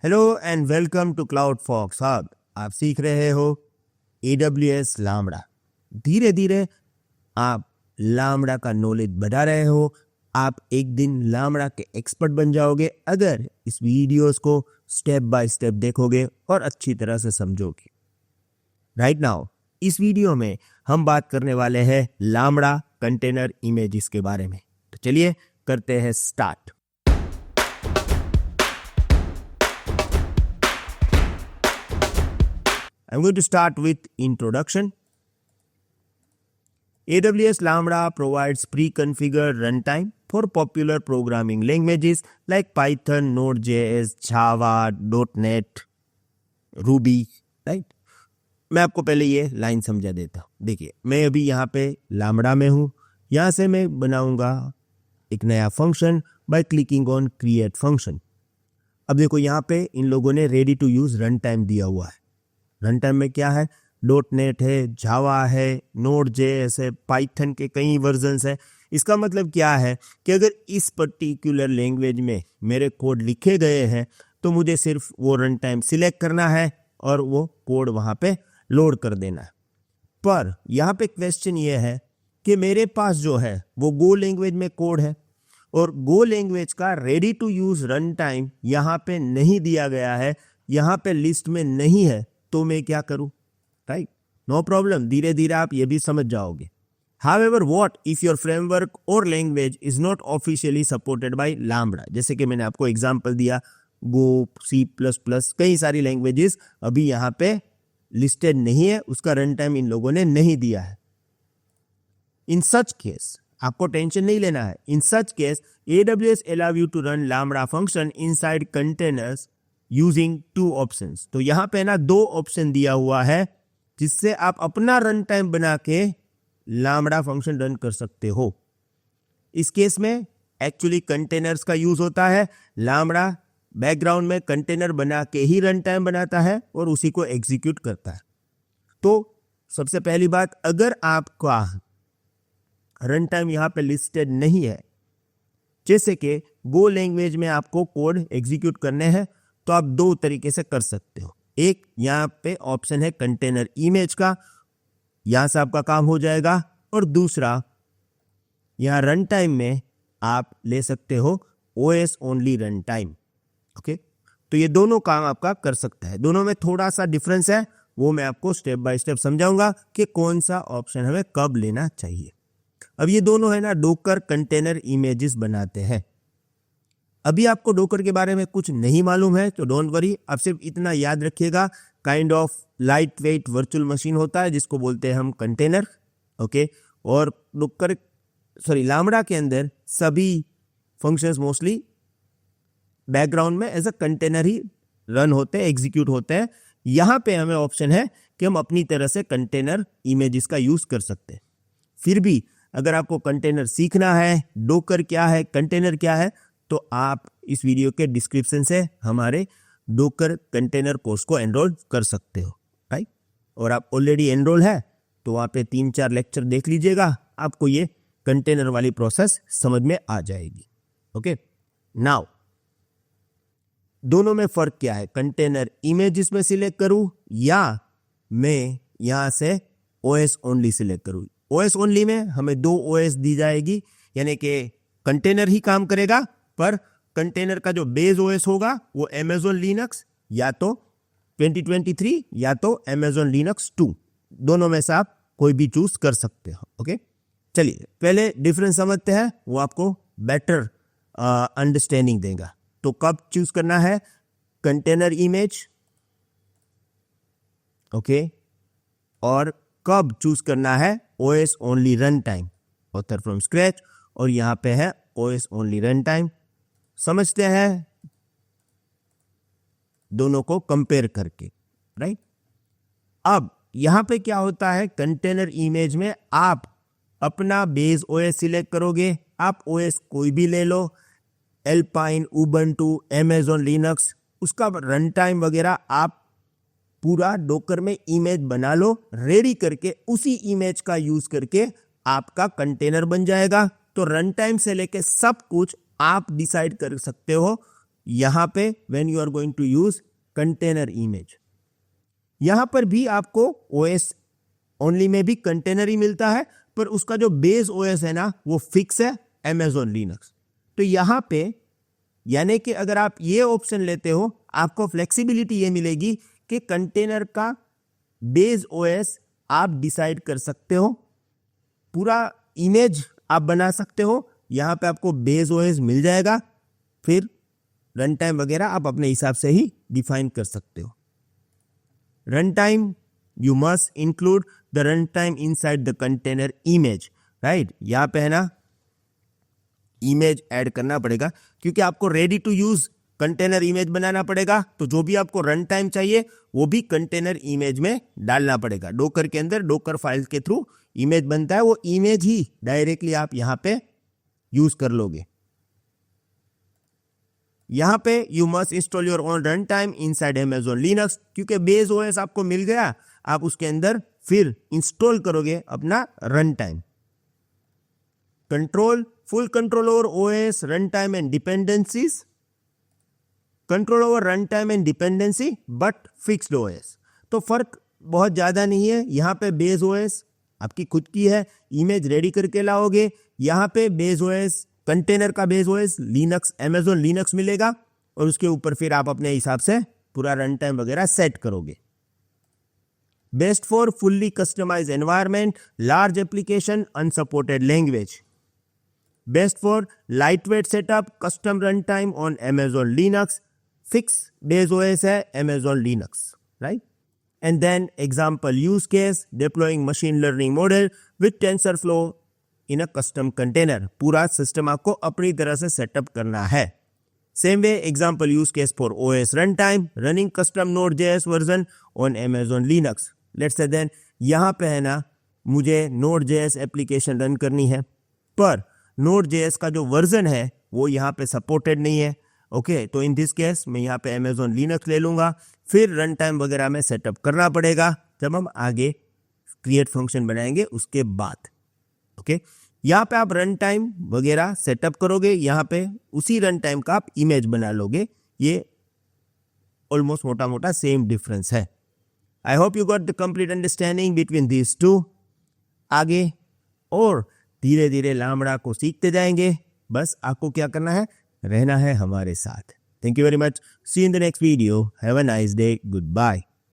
Hello and welcome to Cloud Fox Hub. आप सीख रहे हो AWS लामड़ा। धीरे धीरे आप लामड़ा का नॉलेज बढ़ा रहे हो। आप एक दिन लामड़ा के एक्सपर्ट बन जाओगे अगर इस वीडियोस को स्टेप बाय स्टेप देखोगे और अच्छी तरह से समझोगे। राइट नाउ इस वीडियो में हम बात करने वाले हैं लामड़ा कंटेनर इमेजेस के बारे में। तो चलिए करते हैं start. I'm going to start with introduction. AWS Lambda provides pre-configured runtime for popular programming languages like Python, Node.js, Java, .NET, Ruby, right? मैं आपको पहले ये लाइन समझा देता हूँ। देखिए, मैं अभी यहाँ पे लामड़ा में हूँ। यहाँ से मैं बनाऊंगा एक नया function by clicking on create function. अब देखो यहाँ पे इन लोगों ने ready to use run time दिया हुआ है। रन टाइम में क्या है? .NET है, जावा है, Node.js है, पाइथन के कई वर्जन्स है। इसका मतलब क्या है कि अगर इस पर्टिकुलर लैंग्वेज में मेरे कोड लिखे गए हैं तो मुझे सिर्फ वो रन टाइम सिलेक्ट करना है और वो कोड वहाँ पे लोड कर देना है। पर यहाँ पे क्वेश्चन ये है कि मेरे पास जो है वो गो लैंग्वेज में कोड है और गो लैंग्वेज का ready to use run time यहाँ पे नहीं दिया गया है, यहाँ पे लिस्ट में नहीं है। तो मैं क्या करूं? राइट, नो प्रॉब्लम, धीरे धीरे आप ये भी समझ जाओगे। However, what if your framework or language is not officially supported by Lambda? जैसे कि मैंने आपको एग्जांपल दिया, Go, C++, कई सारी लैंग्वेजेस अभी यहाँ पे लिस्टेड नहीं है, उसका रन टाइम इन लोगों ने नहीं दिया है। इन सच केस आपको टेंशन नहीं लेना है। In such case AWS allow you to run Lambda function inside containers using 2 options. तो यहाँ पे ना 2 ऑप्शन दिया हुआ है जिससे आप अपना रन टाइम बना के लामड़ा फंक्शन रन कर सकते हो। इस केस में एक्चुअली कंटेनर्स का यूज होता है। लामड़ा बैकग्राउंड में कंटेनर बना के ही रन टाइम बनाता है और उसी को एग्जीक्यूट करता है। तो सबसे पहली बात, अगर आपका रन टाइम यहाँ पे लिस्टेड नहीं है, जैसे कि गो लैंग्वेज में आपको कोड एग्जीक्यूट करने हैं, तो आप 2 तरीके से कर सकते हो। एक यहाँ पे ऑप्शन है कंटेनर इमेज का, यहाँ से आपका काम हो जाएगा। और दूसरा यहाँ रन टाइम में आप ले सकते हो OS only run time. Okay, तो ये दोनों काम आपका कर सकता है। दोनों में थोड़ा सा डिफरेंस है, वो मैं आपको स्टेप बाय स्टेप समझाऊंगा कि कौन सा ऑप्शन हमें कब लेना चाहिए। अब ये दोनों है ना डोकर कंटेनर इमेजेस बनाते हैं। अभी आपको डोकर के बारे में कुछ नहीं मालूम है तो डोंट वरी, आप सिर्फ इतना याद रखिएगा, kind of light weight virtual machine होता है जिसको बोलते हैं हम कंटेनर। ओके, और डोकर लामड़ा के अंदर सभी फंक्शंस मोस्टली बैकग्राउंड में एज अ कंटेनर ही रन होते हैं, एग्जीक्यूट होते हैं। यहाँ पे हमें ऑप्शन है कि हम अपनी तरह से कंटेनर इमेजेस का यूज कर सकते हैं। फिर भी अगर आपको कंटेनर सीखना है, डोकर क्या है, कंटेनर क्या है, तो आप इस वीडियो के डिस्क्रिप्शन से हमारे डोकर कंटेनर कोर्स को एनरोल कर सकते हो। राइट, और आप ऑलरेडी एनरोल है तो वहाँ पे 3-4 लेक्चर देख लीजिएगा, आपको ये कंटेनर वाली प्रोसेस समझ में आ जाएगी। ओके, नाउ दोनों में फर्क क्या है? कंटेनर इमेजेस में सिलेक्ट करूं या मैं यहाँ से OS ओनली सिलेक्ट करूं? OS ओनली में हमें 2 OS दी जाएगी, यानी कि कंटेनर ही काम करेगा, पर कंटेनर का जो बेस OS होगा वो Amazon Linux या तो 2023 या तो Amazon Linux 2, दोनों में से आप कोई भी चूज कर सकते हो। ओके, चलिए पहले डिफरेंस समझते हैं, वो आपको बेटर अंडरस्टैंडिंग देगा। तो कब चूज करना है कंटेनर इमेज, ओके, और कब चूज करना है OS only run time, author from scratch, और यहां पे है OS ओनली रन टाइम। समझते हैं दोनों को कंपेयर करके। राइट, अब यहां पे क्या होता है, कंटेनर इमेज में आप अपना बेस OS सिलेक्ट करोगे। आप OS कोई भी ले लो, एल्पाइन, उबंटू, Amazon Linux, उसका रन टाइम वगैरह आप पूरा डोकर में इमेज बना लो, रेडी करके उसी इमेज का यूज करके आपका कंटेनर बन जाएगा। तो रन टाइम से लेके सब कुछ आप डिसाइड कर सकते हो यहाँ पे when you are going to use container image, यहाँ पर भी आपको ओएस ओनली में भी कंटेनर ही मिलता है, पर उसका जो बेस ओएस है ना वो फिक्स है, अमेजोन लिनक्स। तो यहाँ पे यानी कि अगर आप ये ऑप्शन लेते हो आपको फ्लेक्सिबिलिटी ये मिलेगी कि कंटेनर का बेस ओएस आप डिसाइड कर सकते हो, पूरा इमेज आप बना सकते हो, यहाँ पे आपको बेस ओएस मिल जाएगा, फिर रन टाइम वगैरह आप अपने हिसाब से ही डिफाइन कर सकते हो। Run time you must include the run time inside the container image, right. यहाँ पे है ना इमेज ऐड करना पड़ेगा, क्योंकि आपको ready to use container image बनाना पड़ेगा, तो जो भी आपको रन टाइम चाहिए वो भी कंटेनर इमेज में डालना पड़ेगा। डोकर के अंदर डोकर फाइल के थ्रू इमेज बनता है, वो इमेज ही डायरेक्टली आप यहाँ पे यूज कर लोगे। यहाँ पे you must install your own run time inside Amazon Linux, क्योंकि बेस ओएस आपको मिल गया, आप उसके अंदर फिर इंस्टॉल करोगे अपना run time. Control full control over OS, runtime and dependencies. Control over runtime and dependency, but fixed OS. तो फर्क बहुत ज़्यादा नहीं है। यहाँ पे बेस OS आपकी खुद की है, इमेज रेडी करके लाओगे। यहाँ पे बेस OS कंटेनर का base OS Linux Amazon Linux मिलेगा, और उसके ऊपर फिर आप अपने हिसाब से पूरा रन टाइम वगैरह सेट करोगे। Best for fully customise environment, large application, unsupported language. Best for lightweight setup, custom runtime on Amazon Linux, fix base OS है Amazon Linux, right? And then example use case, deploying machine learning model with TensorFlow in a custom container. पूरा system आपको अपनी तरह से setup करना है। Same way example use case for OS runtime, running custom Node.js version on Amazon Linux. Let's say then यहाँ पे है ना मुझे Node.js एप्लीकेशन रन करनी है, पर Node.js का जो वर्जन है वो यहाँ पे सपोर्टेड नहीं है। ओके, तो इन दिस केस मैं यहाँ पे Amazon Linux ले लूँगा, फिर रन टाइम वगैरह में सेटअप करना पड़ेगा जब हम आगे क्रिएट फंक्शन बनाएंगे उसके बाद। ओके, यहाँ पे आप रन टाइम वगैरह सेटअप करोगे, यहाँ पे उसी रन टाइम का आप इमेज बना लोगे। ये ऑलमोस्ट मोटा मोटा सेम डिफरेंस है। I hope you got the complete understanding between these two. आगे और धीरे धीरे लामड़ा को सीखते जाएंगे, बस आपको क्या करना है, रहना है हमारे साथ। Thank you very much, see you in the next video, have a nice day, good bye.